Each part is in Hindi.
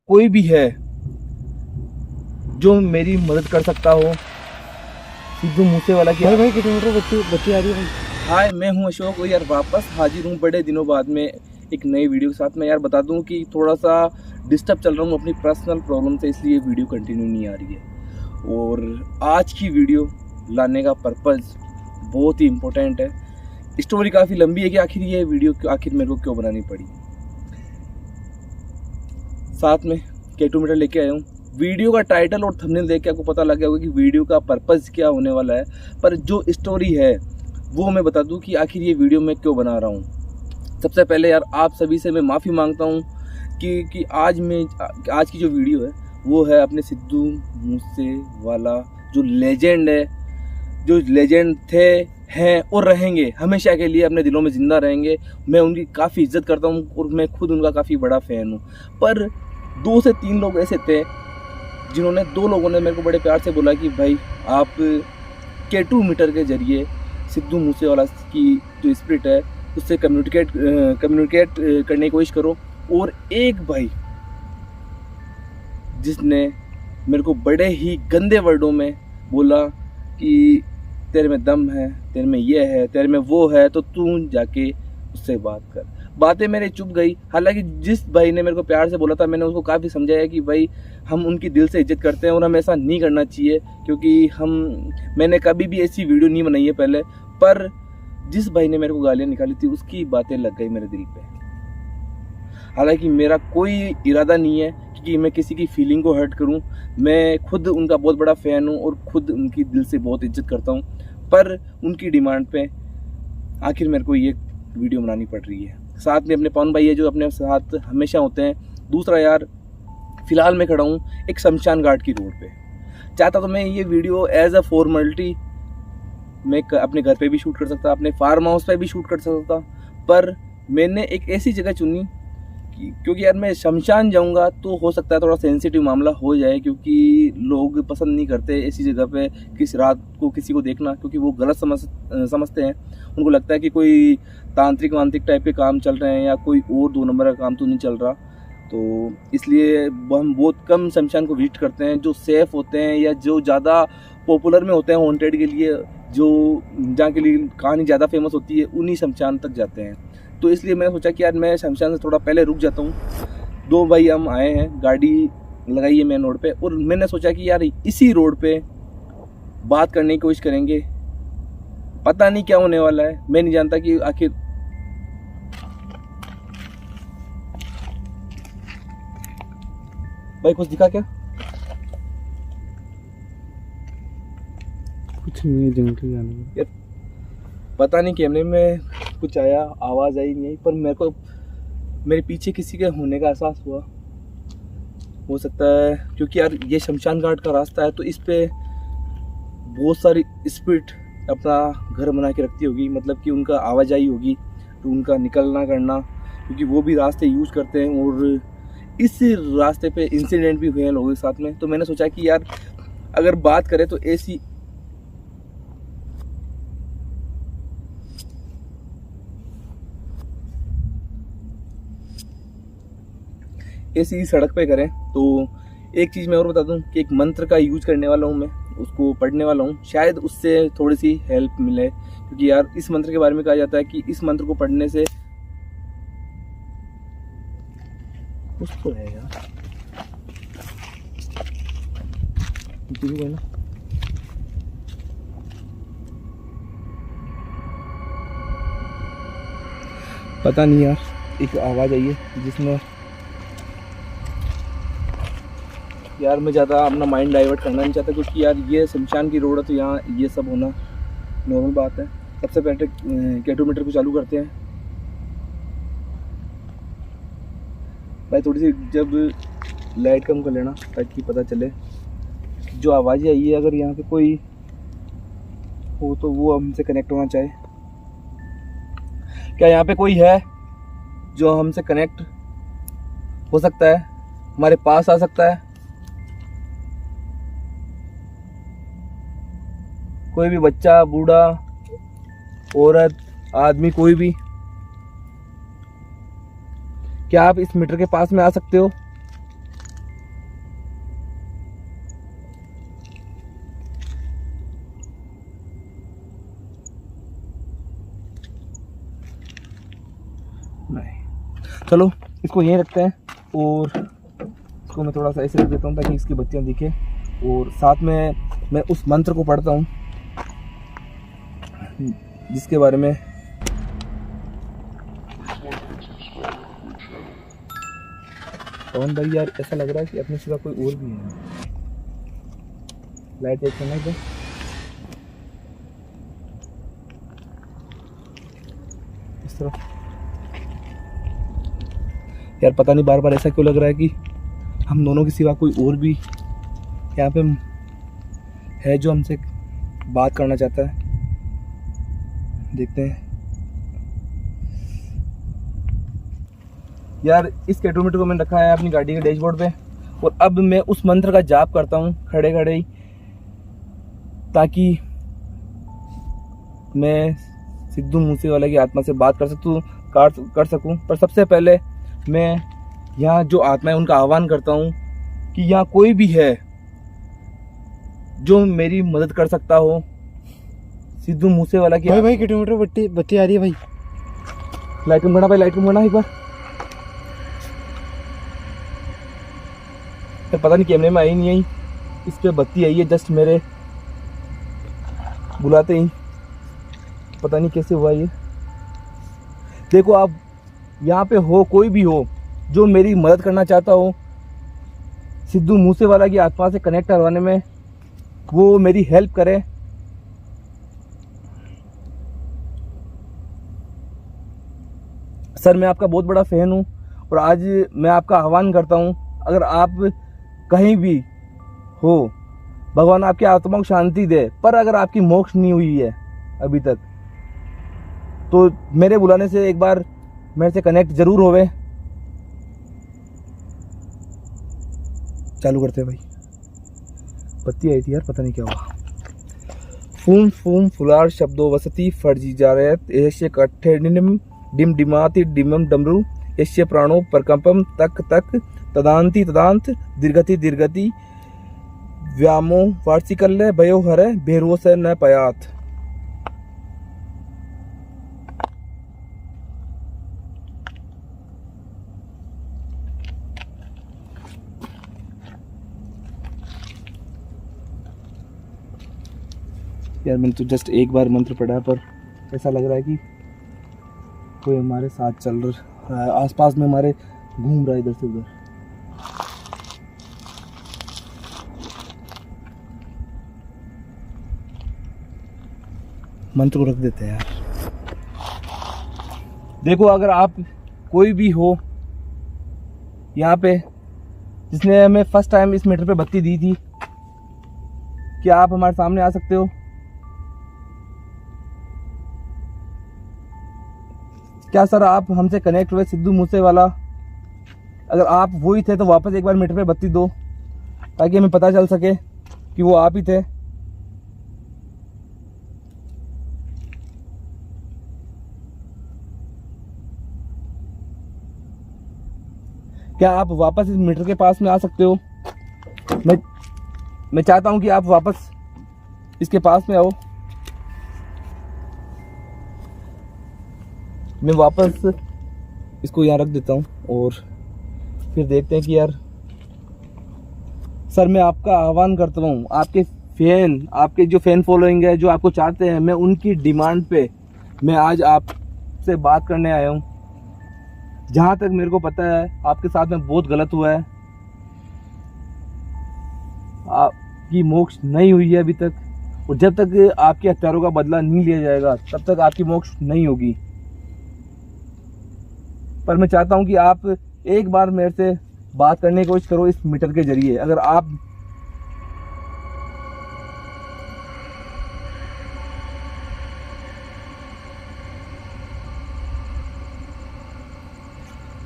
कोई भी है जो मेरी मदद कर सकता हो, सिद्धू मूसेवाला की। भाई किलोमीटर बच्ची आ रही है भाई। हाय, मैं हूं अशोक और यार वापस हाजिर हूं बड़े दिनों बाद में एक नई वीडियो के साथ। मैं यार बता दूं कि थोड़ा सा डिस्टर्ब चल रहा हूं अपनी पर्सनल प्रॉब्लम से, इसलिए वीडियो कंटिन्यू नहीं आ रही है। और आज की वीडियो लाने का पर्पज़ बहुत ही इम्पोर्टेंट है। स्टोरी काफ़ी लंबी है कि आखिर ये वीडियो आखिर मेरे को क्यों बनानी पड़ी। साथ में K2 मीटर लेके आया हूँ। वीडियो का टाइटल और थंबनेल देख के आपको पता लग गया होगा कि वीडियो का पर्पज़ क्या होने वाला है, पर जो स्टोरी है वो मैं बता दूं कि आखिर ये वीडियो मैं क्यों बना रहा हूँ। सबसे पहले यार आप सभी से मैं माफ़ी मांगता हूँ कि आज की जो वीडियो है वो है अपने सिद्धू मूसेवाला जो लेजेंड है, जो लेजेंड थे, हैं और रहेंगे हमेशा के लिए अपने दिलों में ज़िंदा रहेंगे। मैं उनकी काफ़ी इज्जत करता हूँ और मैं खुद उनका काफ़ी बड़ा फ़ैन हूँ। पर 2 से 3 लोग ऐसे थे जिन्होंने, 2 लोगों ने मेरे को बड़े प्यार से बोला कि भाई आप K2 मीटर के जरिए सिद्धू मूसेवाला की जो स्पिरिट है उससे कम्युनिकेट करने की कोशिश करो। और एक भाई जिसने मेरे को बड़े ही गंदे वर्डों में बोला कि तेरे में दम है, तेरे में ये है, तेरे में वो है, तो तू जाके उससे बात कर। बातें मेरे चुप गई। हालांकि जिस भाई ने मेरे को प्यार से बोला था मैंने उसको काफ़ी समझाया कि भाई हम उनकी दिल से इज्जत करते हैं और हमें ऐसा नहीं करना चाहिए, क्योंकि मैंने कभी भी ऐसी वीडियो नहीं बनाई है पहले। पर जिस भाई ने मेरे को गालियाँ निकाली थी उसकी बातें लग गई मेरे दिल पे। हालांकि मेरा कोई इरादा नहीं है कि मैं किसी की फीलिंग को हर्ट करूं। मैं खुद उनका बहुत बड़ा फ़ैन हूं और खुद उनकी दिल से बहुत इज्जत करता हूं, पर उनकी डिमांड पे आखिर मेरे को ये वीडियो बनानी पड़ रही है। साथ में अपने पवन भाई है जो अपने साथ हमेशा होते हैं। दूसरा यार, फ़िलहाल मैं खड़ा हूँ एक शमशान घाट की रोड पे। चाहता तो मैं ये वीडियो एज अ फॉर्मेलिटी मैं अपने घर पे भी शूट कर सकता, अपने फार्म हाउस पे भी शूट कर सकता, पर मैंने एक ऐसी जगह चुनी क्योंकि यार मैं शमशान जाऊंगा तो हो सकता है थोड़ा सेंसिटिव मामला हो जाए, क्योंकि लोग पसंद नहीं करते ऐसी जगह पे किस रात को किसी को देखना, क्योंकि वो गलत समझते हैं। उनको लगता है कि कोई तांत्रिक वांत्रिक टाइप के काम चल रहे हैं या कोई और 2 नंबर का काम तो नहीं चल रहा। तो इसलिए हम बहुत कम शमशान को विजिट करते हैं जो सेफ़ होते हैं या जो ज़्यादा पॉपुलर में होते हैं हॉन्टेड के लिए, जो जहाँ के लिए कहानी ज़्यादा फेमस होती है, उन्हीं शमशान तक जाते हैं। तो इसलिए मैंने सोचा कि यार मैं शमशान से थोड़ा पहले रुक जाता हूँ। 2 भाई हम आए हैं, गाड़ी लगाई है मेन रोड पे, और मैंने सोचा कि यार इसी रोड पे बात करने की कोशिश करेंगे। पता नहीं क्या होने वाला है, मैं नहीं जानता कि आखिर भाई कुछ दिखा क्या? कुछ नहीं, जंगल जाने यार पता नहीं कैमरे में कुछ आया, आवाज़ आई नहीं आई, पर मेरे को मेरे पीछे किसी के होने का एहसास हुआ। हो सकता है क्योंकि यार ये शमशान घाट का रास्ता है तो इस पे बहुत सारी स्पिरिट अपना घर बना के रखती होगी, मतलब कि उनका आवाजाही होगी, तो उनका निकलना करना, क्योंकि वो भी रास्ते यूज़ करते हैं और इस रास्ते पे इंसिडेंट भी हुए हैं लोगों के साथ में। तो मैंने सोचा कि यार अगर बात करें तो ऐसी सड़क पे करें। तो एक चीज़ मैं और बता दूं कि एक मंत्र का यूज करने वाला हूं मैं, उसको पढ़ने वाला हूं, शायद उससे थोड़ी सी हेल्प मिले। क्योंकि यार इस मंत्र के बारे में कहा जाता है कि इस मंत्र को पढ़ने से कुछ तो है यार, पता नहीं यार, एक आवाज़ आई है जिसमें यार मैं ज़्यादा अपना माइंड डाइवर्ट करना नहीं चाहता, क्योंकि यार ये शमशान की रोड है तो यहाँ ये सब होना नॉर्मल बात है। सबसे पहले K2 मीटर को चालू करते हैं। भाई थोड़ी सी जब लाइट कम कर लेना ताकि पता चले जो आवाज़ें आई है, अगर यहाँ पे कोई हो तो वो हमसे कनेक्ट होना चाहे। क्या यहाँ पे कोई है जो हमसे कनेक्ट हो सकता है, हमारे पास आ सकता है? कोई भी बच्चा, बूढ़ा, औरत, आदमी, कोई भी, क्या आप इस मीटर के पास में आ सकते हो? चलो इसको यहीं रखते हैं और इसको मैं थोड़ा सा ऐसे रख देता हूँ ताकि इसकी बत्तियाँ दिखे, और साथ में मैं उस मंत्र को पढ़ता हूँ जिसके बारे में पवन भाई यार ऐसा लग रहा है कि अपने सिवा कोई और भी है। लाइट चेक करना है इस तरफ। यार पता नहीं बार बार ऐसा क्यों लग रहा है कि हम दोनों के सिवा कोई और भी यहाँ पे है जो हमसे बात करना चाहता है। देखते हैं यार। इस कैटोमीटर को मैंने रखा है अपनी गाड़ी के डैशबोर्ड पे, और अब मैं उस मंत्र का जाप करता हूँ खड़े खड़े ही, ताकि मैं सिद्धू मूसेवाला की आत्मा से बात कर सकूँ। पर सबसे पहले मैं यहाँ जो आत्मा है उनका आह्वान करता हूँ कि यहाँ कोई भी है जो मेरी मदद कर सकता हो सिद्धू मूसेवाला की। भाई किलोमीटर बत्ती आ रही है भाई। लाइट कम करना भाई, लाइट कम करना एक बार। तो पता नहीं कैमरे में आई नहीं आई, इस पे बत्ती आई है जस्ट मेरे बुलाते ही, पता नहीं कैसे हुआ ये। देखो आप यहाँ पे हो, कोई भी हो जो मेरी मदद करना चाहता हो सिद्धू मूसेवाला की आत्मा से कनेक्ट करवाने में, वो मेरी हेल्प करे। सर मैं आपका बहुत बड़ा फैन हूँ और आज मैं आपका आह्वान करता हूँ, अगर आप कहीं भी हो, भगवान आपकी आत्मा को शांति दे, पर अगर आपकी मोक्ष नहीं हुई है अभी तक, तो मेरे बुलाने से एक बार मेरे से कनेक्ट जरूर होवे। चालू करते हैं भाई। बत्ती आई थी यार, पता नहीं क्या हुआ। फूम फूम फुलार शब्दों वसती फर्जी जा रहे ऐसे कट्ठे डिम डिमाति डिमम डमरू यश्य प्राणो परकंपम तक तक तदांति तदांत दीर्घति दीर्घति व्यामो वार्षिकल्य भयो हरे भेरो से न पयात। यार मैंने तो जस्ट एक बार मंत्र पढ़ा, पर ऐसा लग रहा है कि कोई हमारे साथ चल रहा है, आसपास में हमारे घूम रहा है इधर से उधर। मंत्र को रख देते हैं यार। देखो अगर आप कोई भी हो यहाँ पे जिसने हमें फर्स्ट टाइम इस मीटर पे बत्ती दी थी, क्या आप हमारे सामने आ सकते हो? क्या सर आप हमसे कनेक्ट हुए सिद्धू मूसेवाला? अगर आप वो ही थे तो वापस एक बार मीटर पे बत्ती दो ताकि हमें पता चल सके कि वो आप ही थे। क्या आप वापस इस मीटर के पास में आ सकते हो? मैं चाहता हूं कि आप वापस इसके पास में आओ। मैं वापस इसको यहाँ रख देता हूँ और फिर देखते हैं कि यार सर मैं आपका आह्वान करता हूँ, आपके जो फैन फॉलोइंग है, जो आपको चाहते हैं, मैं उनकी डिमांड पे मैं आज आपसे बात करने आया हूँ। जहाँ तक मेरे को पता है आपके साथ में बहुत गलत हुआ है, आपकी मोक्ष नहीं हुई है अभी तक, और जब तक आपके हत्यारों का बदला नहीं लिया जाएगा तब तक आपकी मोक्ष नहीं होगी। पर मैं चाहता हूं कि आप एक बार मेरे से बात करने की कोशिश करो इस मीटर के जरिए। अगर आप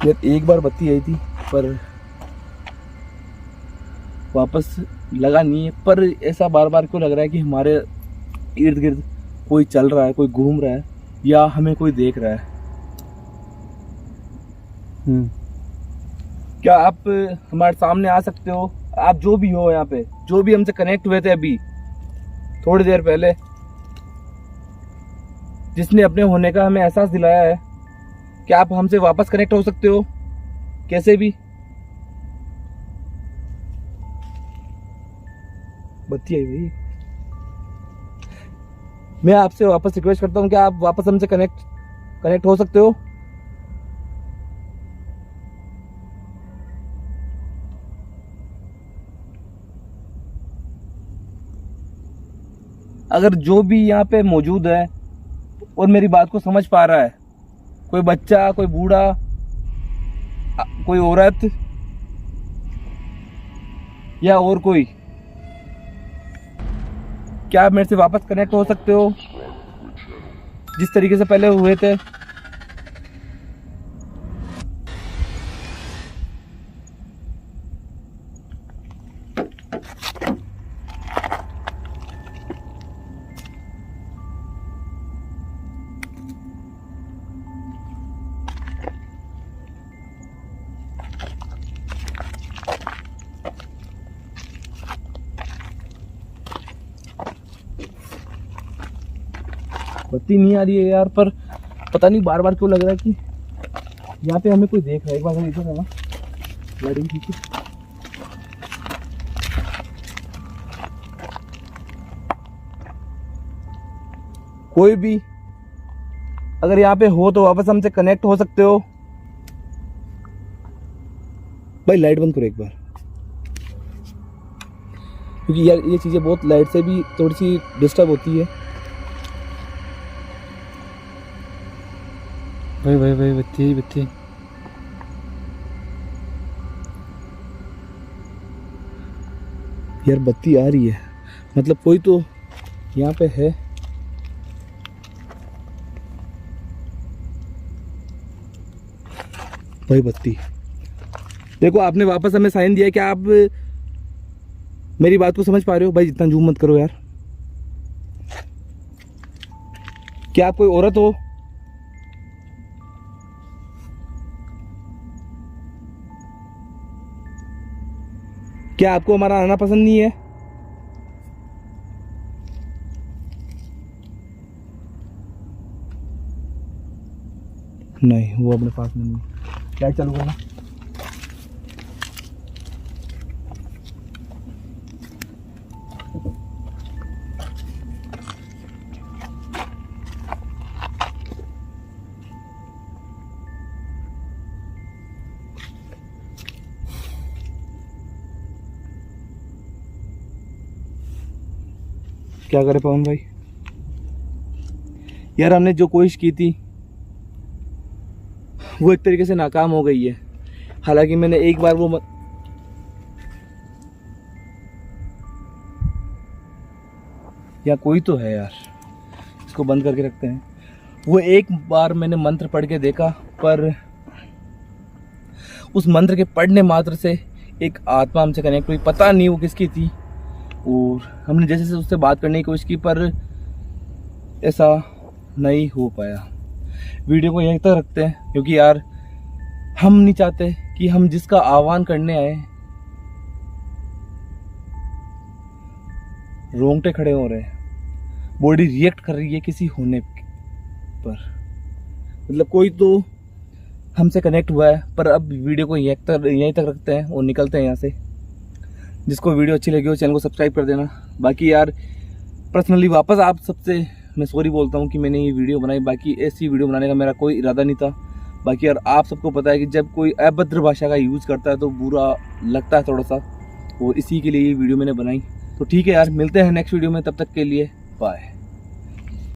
यार एक बार बत्ती आई थी पर वापस लगा नहीं है, पर ऐसा बार बार क्यों लग रहा है कि हमारे इर्द गिर्द कोई चल रहा है, कोई घूम रहा है, या हमें कोई देख रहा है। क्या आप हमारे सामने आ सकते हो? आप जो भी हो यहाँ पे, जो भी हमसे कनेक्ट हुए थे अभी थोड़ी देर पहले, जिसने अपने होने का हमें एहसास दिलाया है, क्या आप हमसे वापस कनेक्ट हो सकते हो कैसे भी? बत्ती आई भाई। मैं आपसे वापस रिक्वेस्ट करता हूँ, क्या आप वापस हमसे कनेक्ट हो सकते हो? अगर जो भी यहाँ पे मौजूद है और मेरी बात को समझ पा रहा है, कोई बच्चा, कोई बूढ़ा, कोई औरत या और कोई, क्या आप मेरे से वापस कनेक्ट हो सकते हो जिस तरीके से पहले हुए थे? बत्ती नहीं आ रही है यार, पर पता नहीं बार बार क्यों लग रहा है कि यहाँ पे हमें कोई देख रहा है। एक बार इधर है ना, लाइटिंग ठीक है। कोई भी अगर यहाँ पे हो तो वापस हमसे कनेक्ट हो सकते हो। भाई लाइट बंद करो एक बार, क्योंकि यार ये चीजें बहुत लाइट से भी थोड़ी सी डिस्टर्ब होती है। भाई भाई भाई बत्ती बत्ती। यार बत्ती आ रही है, मतलब कोई तो यहाँ पे है। भाई बत्ती देखो, आपने वापस हमें साइन दिया। क्या आप मेरी बात को समझ पा रहे हो? भाई जितना जूम मत करो यार। क्या आप कोई औरत हो? क्या आपको हमारा आना पसंद नहीं है? नहीं, वो अपने पास में नहीं। लाइट चालू करना। क्या करे पवन भाई? यार हमने जो कोशिश की थी वो एक तरीके से नाकाम हो गई है। हालांकि मैंने एक बार वो या कोई तो है यार, इसको बंद करके रखते हैं। वो एक बार मैंने मंत्र पढ़ के देखा, पर उस मंत्र के पढ़ने मात्र से एक आत्मा हमसे कनेक्ट हुई। पता नहीं वो किसकी थी, और हमने जैसे से उससे बात करने की कोशिश की, पर ऐसा नहीं हो पाया। वीडियो को यहीं तक रखते हैं, क्योंकि यार हम नहीं चाहते कि हम जिसका आह्वान करने आए रोंगटे खड़े हो रहे हैं, बॉडी रिएक्ट कर रही है किसी होने पर। मतलब कोई तो हमसे कनेक्ट हुआ है, पर अब वीडियो को यहीं तक रखते हैं और निकलते हैं यहाँ से। जिसको वीडियो अच्छी लगी हो चैनल को सब्सक्राइब कर देना। बाकी यार पर्सनली वापस आप सबसे मैं सॉरी बोलता हूँ कि मैंने ये वीडियो बनाई। बाकी ऐसी वीडियो बनाने का मेरा कोई इरादा नहीं था। बाकी यार आप सबको पता है कि जब कोई अभद्र भाषा का यूज़ करता है तो बुरा लगता है थोड़ा सा, और इसी के लिए ये वीडियो मैंने बनाई। तो ठीक है यार, मिलते हैं नेक्स्ट वीडियो में, तब तक के लिए बाय।